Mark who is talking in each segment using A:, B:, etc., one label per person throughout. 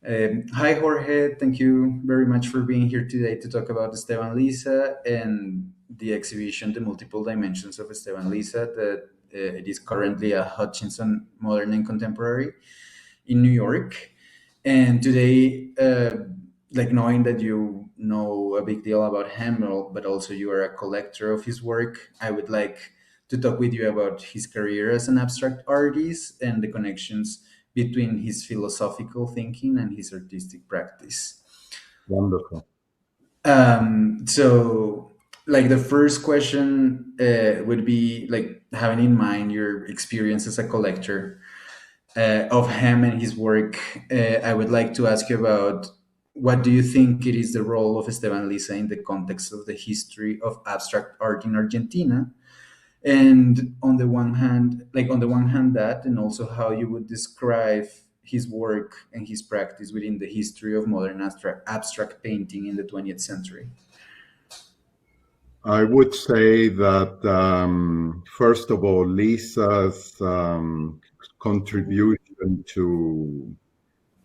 A: Hi, Jorge. Thank you very much for being here today to talk about Esteban Lisa and the exhibition, The Multiple Dimensions of Esteban Lisa, that it is currently at Hutchinson Modern and Contemporary in New York. And today, like knowing that you know a big deal about him, but also you are a collector of his work, I would like to talk with you about his career as an abstract artist and the connections between his philosophical thinking and his artistic practice.
B: Wonderful.
A: So, like the first question would be like having in mind your experience as a collector of him and his work. I would like to ask you about what do you think it is the role of Esteban Lisa in the context of the history of abstract art in Argentina, and on the one hand that, and also how you would describe his work and his practice within the history of modern abstract painting in the 20th century.
B: I would say that, first of all, Lisa's contribution to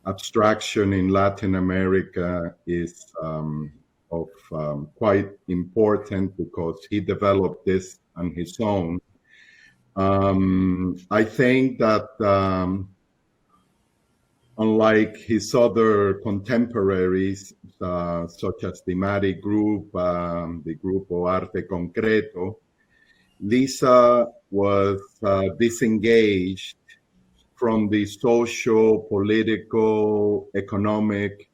B: abstraction in Latin America is of quite important because he developed this on his own. I think that unlike his other contemporaries, such as the Mari group, the Grupo Arte Concreto, Lisa was disengaged from the social, political, economic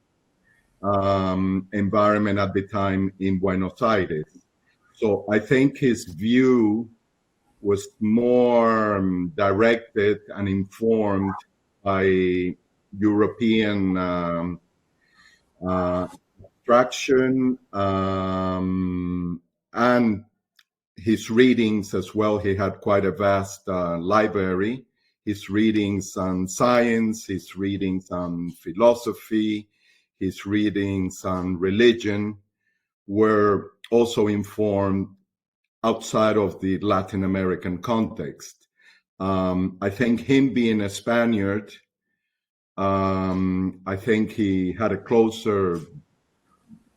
B: environment at the time in Buenos Aires. So I think his view was more directed and informed by European abstraction and his readings as well. He had quite a vast library. His readings on science, his readings on philosophy, his readings on religion were also informed outside of the Latin American context. I think him being a Spaniard, I think he had a closer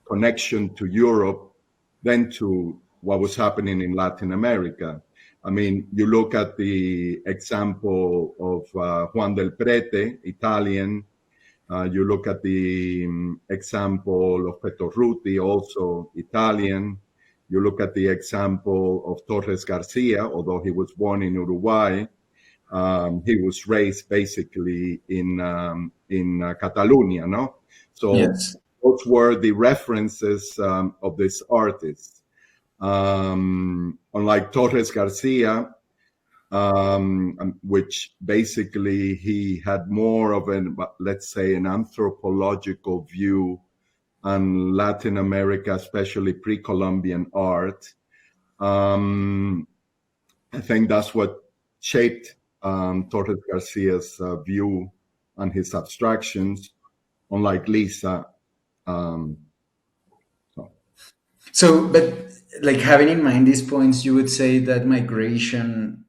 B: connection to Europe than to what was happening in Latin America. I mean, you look at the example of Juan del Prete, Italian. You look at the example of Petorruti, also Italian. You look at the example of Torres Garcia, although he was born in Uruguay. He was raised basically in Catalonia, no? So
A: Yes.
B: those were the references of this artist. Unlike Torres Garcia, which basically he had more of an, let's say, an anthropological view on Latin America, especially pre-Columbian art. I think that's what shaped Torres Garcia's view on his abstractions, unlike Lisa. Um, so.
A: But like having in mind these points, you would say that migration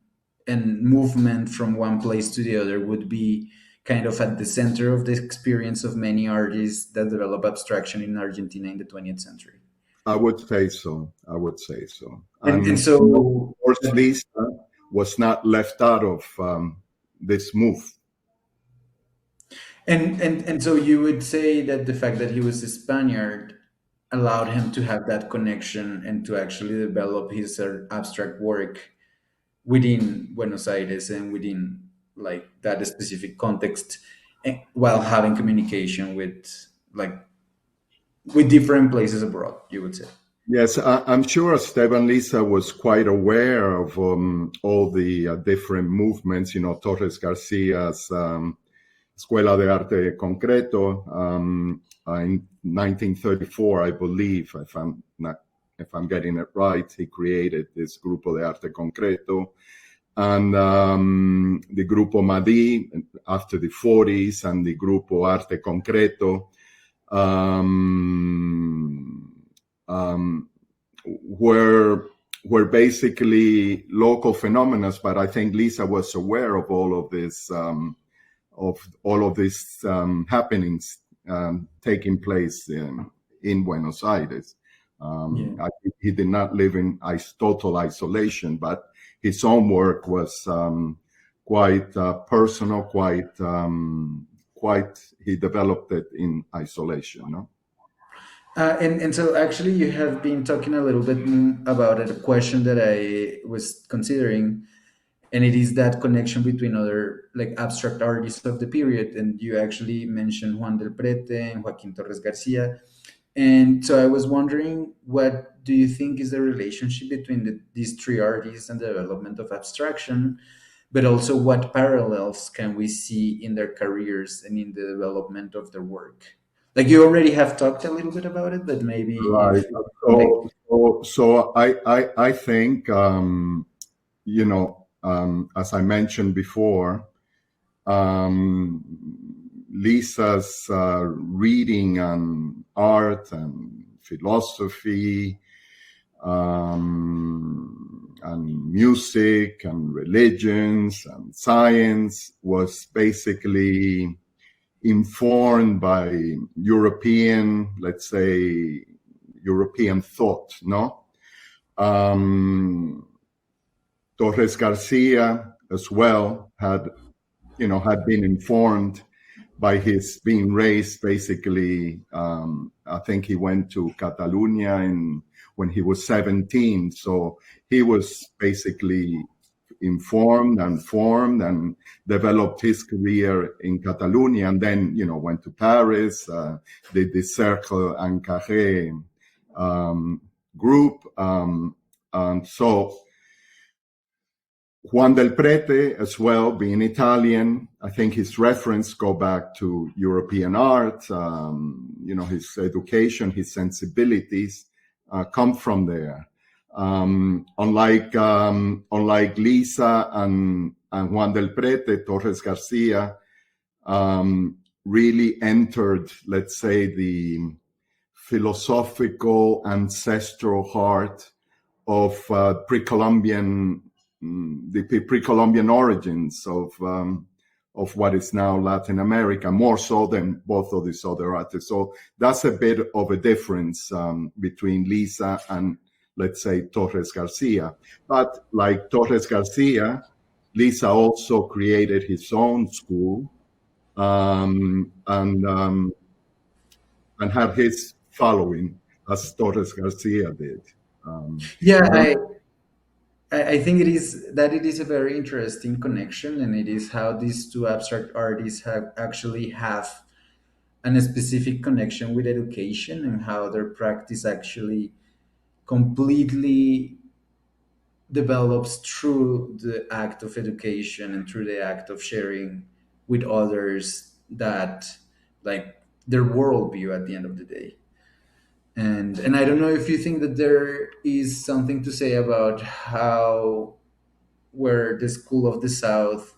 A: and movement from one place to the other would be kind of at the center of the experience of many artists that develop abstraction in Argentina in the 20th century.
B: I would say so. I would say so.
A: And
B: And of
A: so,
B: course, Lisa was not left out of this move.
A: and so you would say that the fact that he was a Spaniard allowed him to have that connection and to actually develop his abstract work within Buenos Aires and within like that specific context, while having communication with different places abroad, you would say.
B: Yes, I'm sure Esteban Lisa was quite aware of all the different movements. You know, Torres Garcia's Escuela de Arte Concreto in 1934, I believe, if I'm getting it right, he created this Grupo de Arte Concreto, and the Grupo Madi after the 40s, and the Grupo Arte Concreto. Were basically local phenomena, but I think Lisa was aware of all of this, of all of these happenings taking place in Buenos Aires. He did not live in total isolation, but his own work was quite personal, quite. He developed it in isolation. No?
A: And so actually you have been talking a little bit about a question that I was considering, and it is that connection between other like abstract artists of the period. And you actually mentioned Juan del Prete and Joaquin Torres Garcia. And so I was wondering, what do you think is the relationship between these three artists and the development of abstraction, but also what parallels can we see in their careers and in the development of their work? Like you already have talked a little bit about it, but maybe
B: Right.
A: if like
B: So I think as I mentioned before, Lisa's reading on art and philosophy, and music and religions and science was basically informed by European, let's say, European thought, no? Torres Garcia as well had been informed by his being raised basically. I think he went to Catalonia when he was 17. So he was basically informed and formed and developed his career in Catalonia, and then went to Paris, did the Cercle and Carré group. So Juan del Prete as well, being Italian, I think his reference go back to European art. His education, his sensibilities come from there. Unlike Lisa and Juan del Prete, Torres Garcia really entered, let's say, the philosophical ancestral heart of pre-Columbian origins of what is now Latin America, more so than both of these other artists. So that's a bit of a difference between Lisa and, let's say, Torres Garcia. But like Torres Garcia, Lisa also created his own school and had his following, as Torres Garcia did.
A: yeah, I think it is a very interesting connection, and it is how these two abstract artists have a specific connection with education, and how their practice actually completely develops through the act of education and through the act of sharing with others that like their worldview at the end of the day. And I don't know if you think that there is something to say about how where the school of the south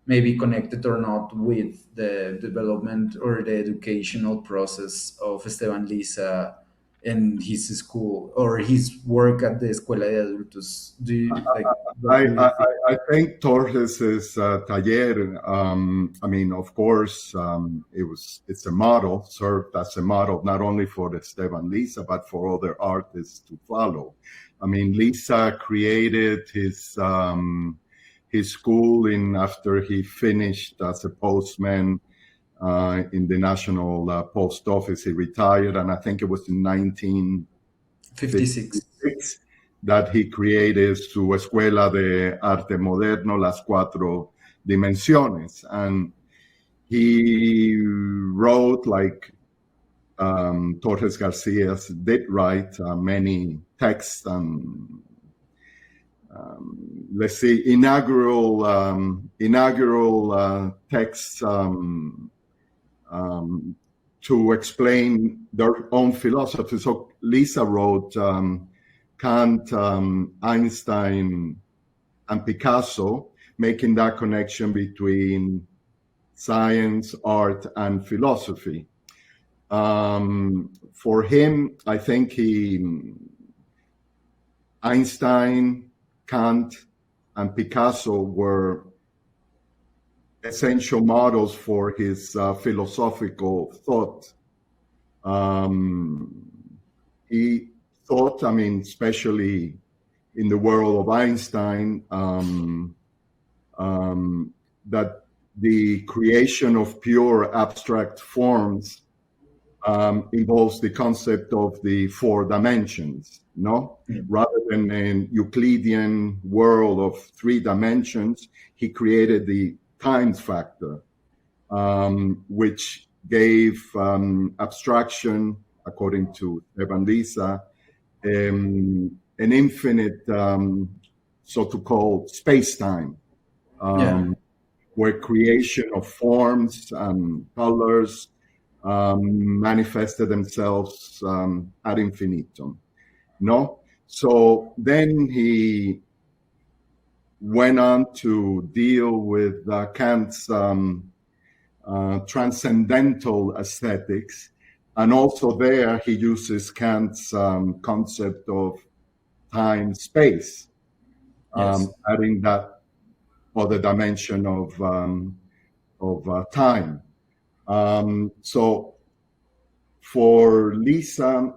A: may be connected or not with the development or the educational process of Esteban Lisa and his school or his work at the Escuela de Adultos. Do you like what
B: I,
A: do you
B: I,
A: think?
B: I think Torres's taller. I mean, of course, it's a model, served as a model not only for Esteban Lisa but for other artists to follow. I mean, Lisa created his school after he finished as a postman in the National Post Office. He retired, and I think it was in
A: 56.
B: 1956 that he created su Escuela de Arte Moderno, Las Cuatro Dimensiones. And he wrote, like Torres Garcia did write, many texts and let's say inaugural texts to explain their own philosophy. So Lisa wrote Kant, Einstein, and Picasso, making that connection between science, art, and philosophy. For him, I think Einstein, Kant, and Picasso were essential models for his philosophical thought. Um, he thought, I mean, especially in the world of Einstein, that the creation of pure abstract forms involves the concept of the four dimensions, no? Rather than an Euclidean world of three dimensions, he created the times factor, which gave abstraction, according to Esteban Lisa, an infinite, so-called space-time,
A: Yeah.
B: where creation of forms and colors manifested themselves ad infinitum. No, so then he went on to deal with Kant's transcendental aesthetics, and also there he uses Kant's concept of time space,
A: Yes.
B: adding that other dimension of time. So for Lisa,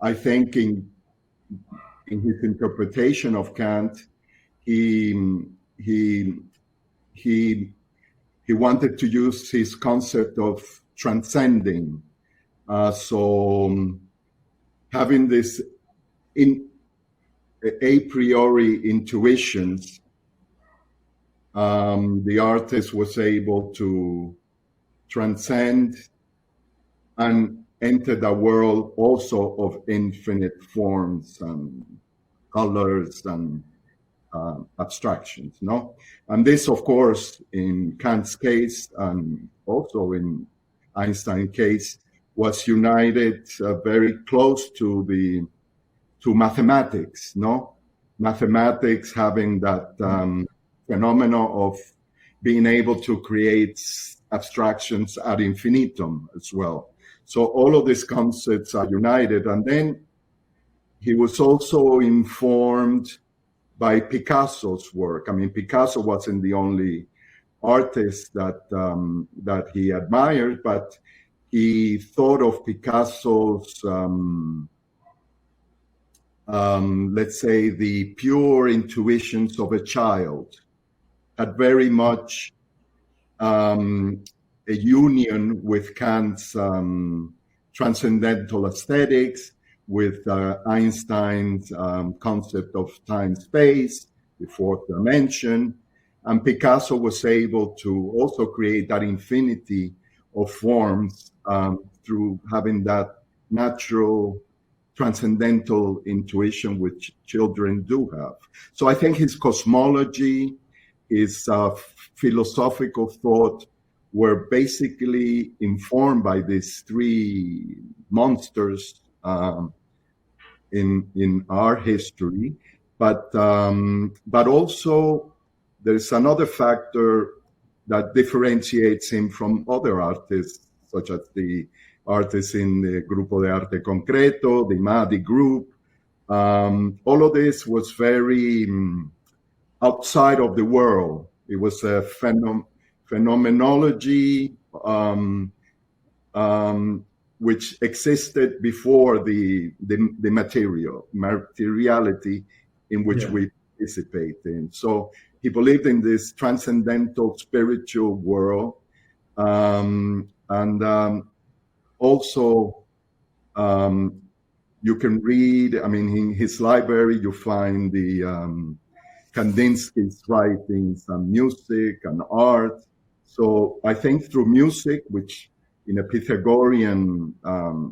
B: I think in his interpretation of Kant, he he he he wanted to use his concept of transcending. So having this in a priori intuitions, the artist was able to transcend and enter the world also of infinite forms and colors and abstractions, no? And this, of course, in Kant's case and also in Einstein's case, was united very close to mathematics, no? Mathematics having that phenomena of being able to create abstractions ad infinitum as well. So all of these concepts are united. And then he was also informed by Picasso's work. I mean, Picasso wasn't the only artist that he admired, but he thought of Picasso's, let's say, the pure intuitions of a child, had very much a union with Kant's transcendental aesthetics, with Einstein's concept of time space, the fourth dimension. And Picasso was able to also create that infinity of forms through having that natural transcendental intuition which children do have. So I think his cosmology, his philosophical thought were basically informed by these three monsters in our history, but also there's another factor that differentiates him from other artists, such as the artists in the Grupo de Arte Concreto, the MADI group. All of this was very outside of the world. It was a phenomenology which existed before the materiality in which we participate in. So he believed in this transcendental spiritual world, and also you can read. I mean, in his library you find the Kandinsky's writings and music and art. So I think through music, which in a Pythagorean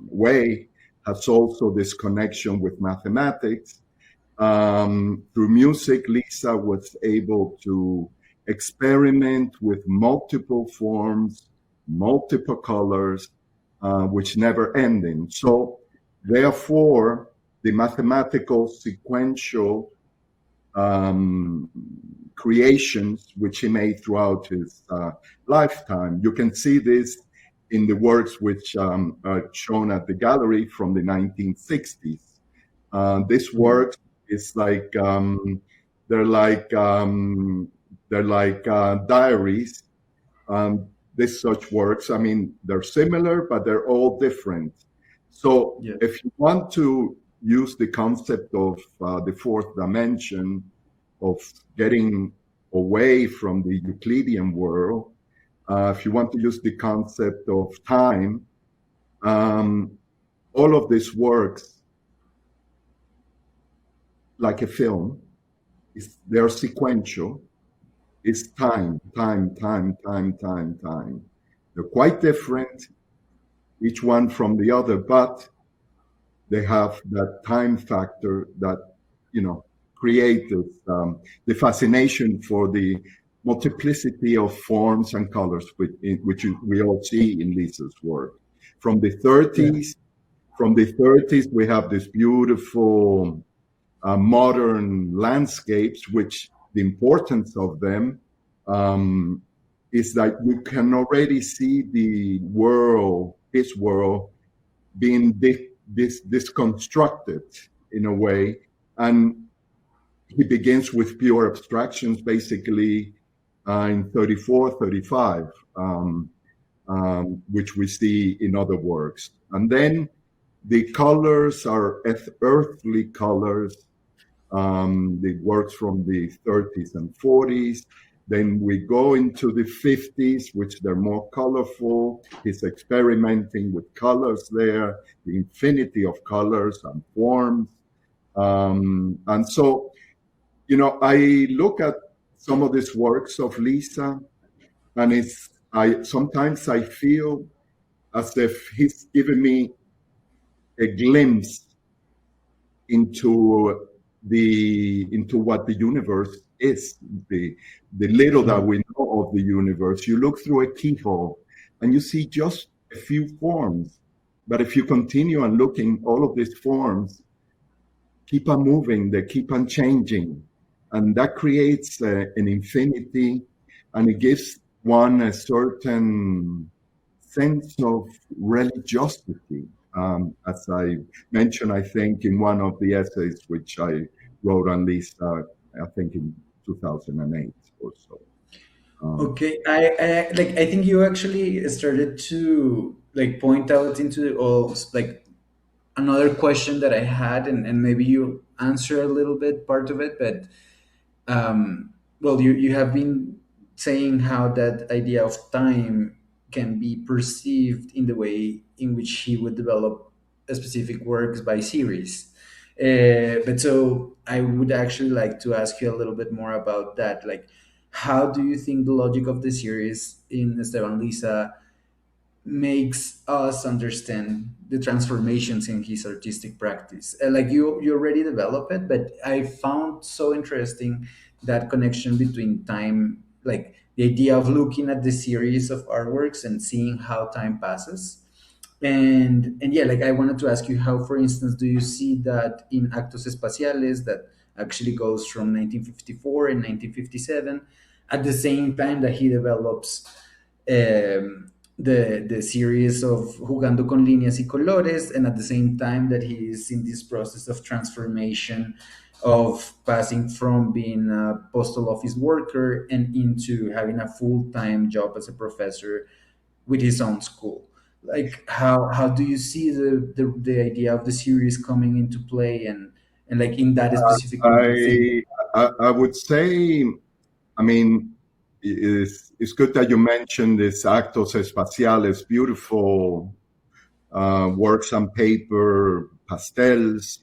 B: way has also this connection with mathematics, through music, Lisa was able to experiment with multiple forms, multiple colors, which never ending. So therefore, the mathematical sequential creations which he made throughout his lifetime. You can see this in the works which are shown at the gallery from the 1960s. This work is like they're like diaries This such works. I mean, they're similar, but they're all different. So
A: Yeah.
B: if you want to use the concept of the fourth dimension, of getting away from the Euclidean world, if you want to use the concept of time, um, all of this works like a film. They're sequential. It's time, time, time, time, time, time. They're quite different, each one from the other, but they have that time factor that, you know, creates the fascination for the multiplicity of forms and colors which we all see in Lisa's work. From the
A: Yeah.
B: 30s, from the 30s, we have this beautiful modern landscapes, which the importance of them um, is that you can already see the world, his world, being disconstructed in a way. And he begins with pure abstractions, basically in 34, 35, which we see in other works. And then the colors are earthly colors, the works from the 30s and 40s. Then we go into the 50s, which they're more colorful. He's experimenting with colors there, the infinity of colors and forms. And so, you know, I look at some of these works of Lisa, and I sometimes I feel as if he's giving me a glimpse into what the universe is, the little that we know of the universe. You look through a keyhole and you see just a few forms, but if you continue on looking, all of these forms keep on moving, they keep on changing, and that creates an infinity, and it gives one a certain sense of religiosity. As I mentioned, I think in one of the essays which I wrote on Lisa, I think in 2008 or so. Um,
A: Okay, I think you actually started to like point out into all like another question that I had, and maybe you answer a little bit part of it, but well, you have been saying how that idea of time can be perceived in the way in which he would develop a specific works by series. But so I would actually like to ask you a little bit more about that. Like, how do you think the logic of the series in Esteban Lisa makes us understand the transformations in his artistic practice? Like you already develop it, but I found so interesting that connection between time, like the idea of looking at the series of artworks and seeing how time passes. And yeah, like I wanted to ask you how, for instance, do you see that in Actos Espaciales that actually goes from 1954 and 1957 at the same time that he develops the series of Jugando con Líneas y Colores, and at the same time that he is in this process of transformation of passing from being a postal office worker and into having a full-time job as a professor with his own school. Like how do you see the idea of the series coming into play, and like in that specific thing?
B: I, I would say, I mean, it's good that you mentioned this Actos Espaciales, beautiful works on paper, pastels.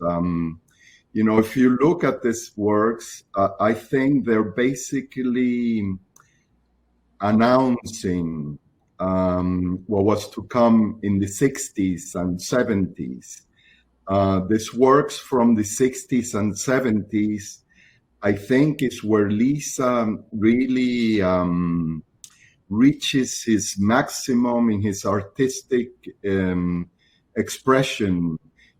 B: You know, if you look at these works, I think they're basically announcing what was to come in the 60s and 70s. This works from the 60s and 70s, I think, is where Lisa really reaches his maximum in his artistic expression.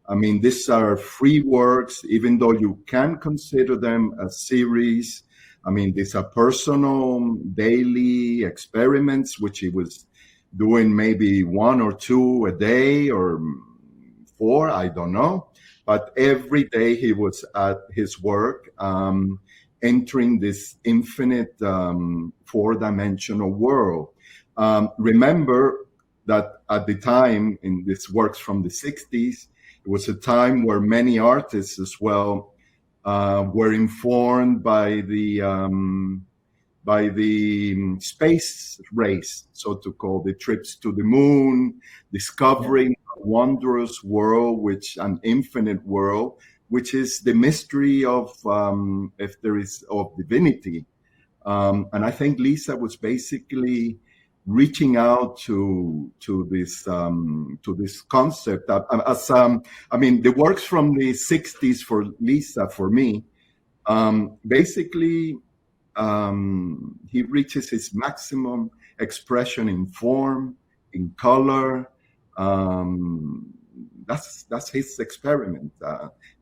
B: I mean, these are free works, even though you can consider them as series. I mean, these are personal, daily experiments, which he was doing maybe one or two a day or four, I don't know. But every day he was at his work, entering this infinite four-dimensional world. Remember that at the time, in this works from the 60s, it was a time where many artists as well were informed by the space race, so to call, the trips to the moon,
A: Yeah.
B: discovering a wondrous world, which an infinite world, which is the mystery of if there is of divinity. And I think Lisa was basically reaching out to this concept. I mean, the works from the 60s for Lisa, for me, basically he reaches his maximum expression in form, in color. Um, that's his experiment.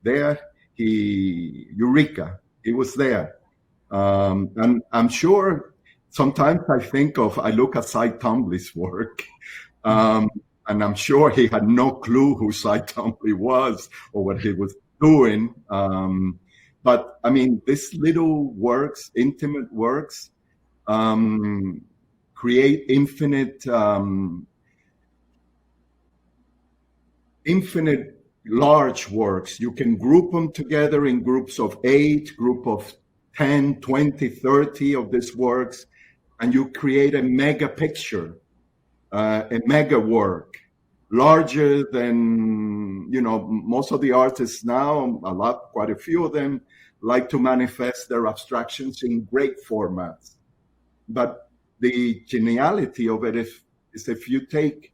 B: There, Eureka, he was there. And I'm sure sometimes I look at Cy Twombly's work, um, and I'm sure he had no clue who Cy Twombly was or what he was doing. But I mean, these little works, intimate works, create infinite large works. You can group them together in groups of 8, group of 10, 20, 30 of these works, and you create a mega picture, a mega work, larger than, most of the artists now, quite a few of them, like to manifest their abstractions in great formats. But the geniality of it is if you take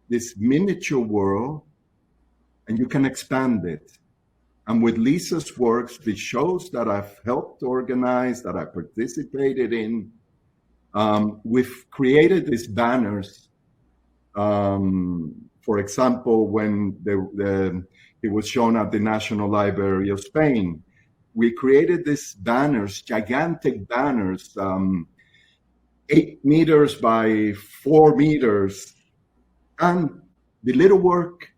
B: this miniature world and you can expand it. And with Lisa's works, the shows that I've helped organize, that I participated in, we've created these banners. For example, when it was shown at the National Library of Spain, we created these banners, gigantic banners, 8 meters by 4 meters, and the little work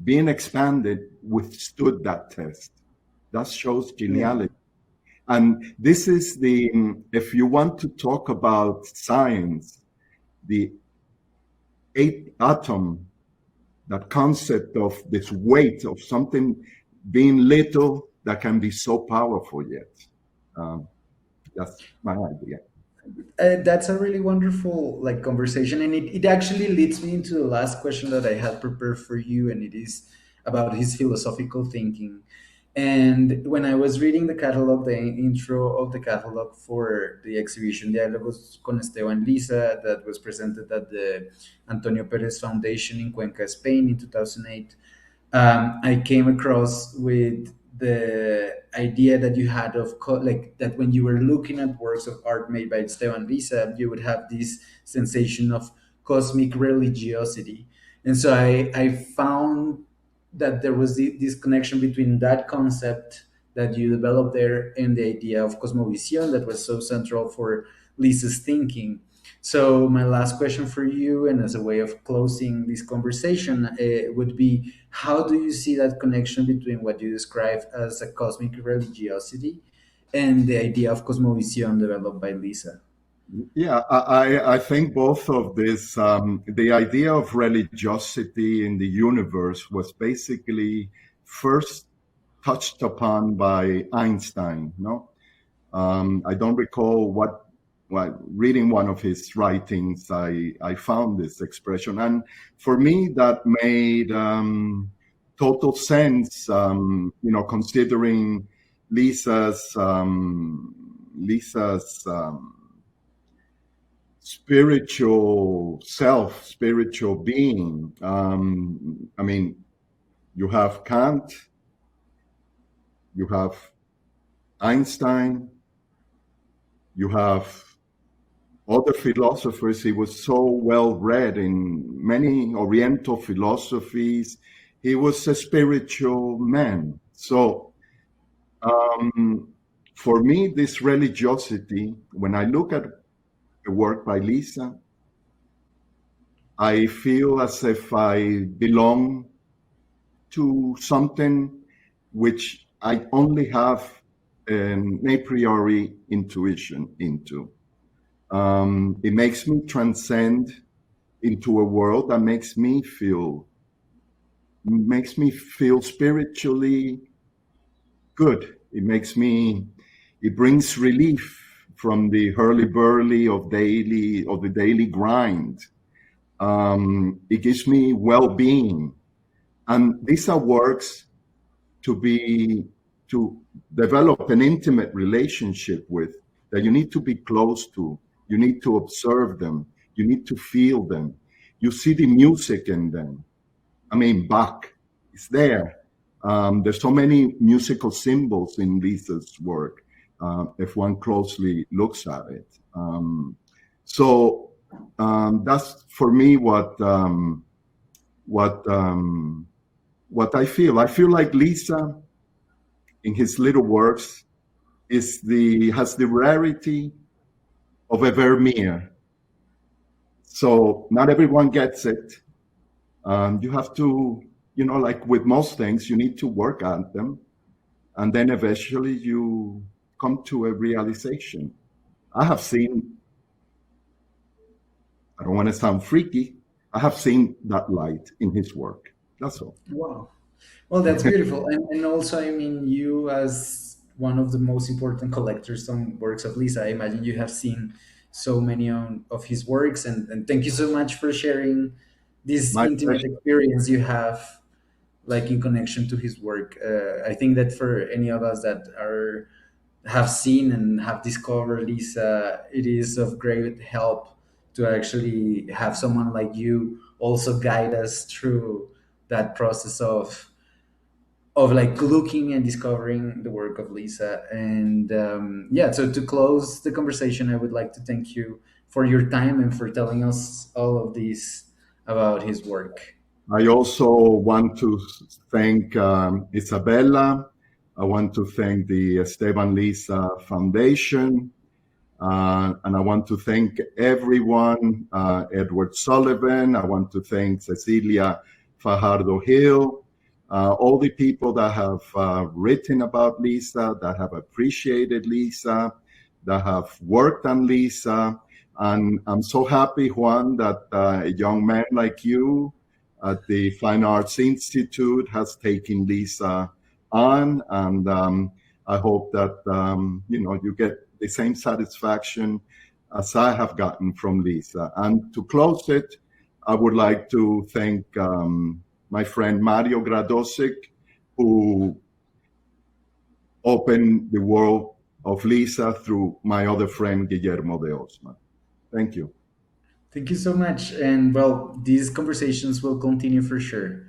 B: being expanded withstood that test. That shows
A: Yeah.
B: geniality. And this is if you want to talk about science, the 8 atom, that concept of this weight of something being little that can be so powerful yet. That's my idea.
A: That's a really wonderful like conversation, and it actually leads me into the last question that I had prepared for you, and it is about his philosophical thinking. And when I was reading the catalog, the intro of the catalog for the exhibition Diálogos con Esteban Lisa that was presented at the Antonio Perez Foundation in Cuenca, Spain in 2008, I came across with the idea that you had of like that when you were looking at works of art made by Esteban Lisa, you would have this sensation of cosmic religiosity. And so I found that there was this connection between that concept that you developed there and the idea of cosmovision that was so central for Lisa's thinking. So my last question for you, and as a way of closing this conversation, would be: how do you see that connection between what you describe as a cosmic religiosity and the idea of cosmovision developed by Lisa?
B: Yeah, I think both of this, the idea of religiosity in the universe was basically first touched upon by Einstein. No, I don't recall well, reading one of his writings, I found this expression, and for me that made total sense. Considering Lisa's spiritual self, spiritual being. I mean, you have Kant, you have Einstein, you have other philosophers. He was so well read in many Oriental philosophies. He was a spiritual man. So for me, this religiosity, when I look at the work by Lisa, I feel as if I belong to something which I only have an a priori intuition into. It makes me transcend into a world that makes me feel spiritually good. It brings relief from the hurly-burly of the daily grind. It gives me well-being. And Lisa works to be to develop an intimate relationship with, that you need to be close to. You need to observe them. You need to feel them. You see the music in them. I mean, Bach is there. There's so many musical symbols in Lisa's work, if one closely looks at it. So that's for me what what I feel. I feel like Lisa, in his little works, has the rarity of a Vermeer. So not everyone gets it. You have to, like with most things, you need to work at them, and then eventually you come to a realization. I have seen, I don't want to sound freaky, I have seen that light in his work. That's all.
A: Wow. Well, that's beautiful. And also, I mean, you as one of the most important collectors on works of Lisa, I imagine you have seen so many of his works. And thank you so much for sharing this
B: My
A: intimate
B: pleasure.
A: experience you have, like in connection to his work. I think that for any of us that are have seen and have discovered Lisa, it is of great help to actually have someone like you also guide us through that process of like looking and discovering the work of Lisa. And yeah, so to close the conversation, I would like to thank you for your time and for telling us all of this about his work.
B: I also want to thank Isabella. I want to thank the Esteban Lisa Foundation. And I want to thank everyone, Edward Sullivan. I want to thank Cecilia Fajardo Hill, all the people that have written about Lisa, that have appreciated Lisa, that have worked on Lisa. And I'm so happy, Juan, that a young man like you at the Fine Arts Institute has taken Lisa on. And I hope that, you get the same satisfaction as I have gotten from Lisa. And to close it, I would like to thank my friend Mario Gradosic, who opened the world of Lisa through my other friend Guillermo de Osma. Thank you.
A: Thank you so much. And well, these conversations will continue for sure.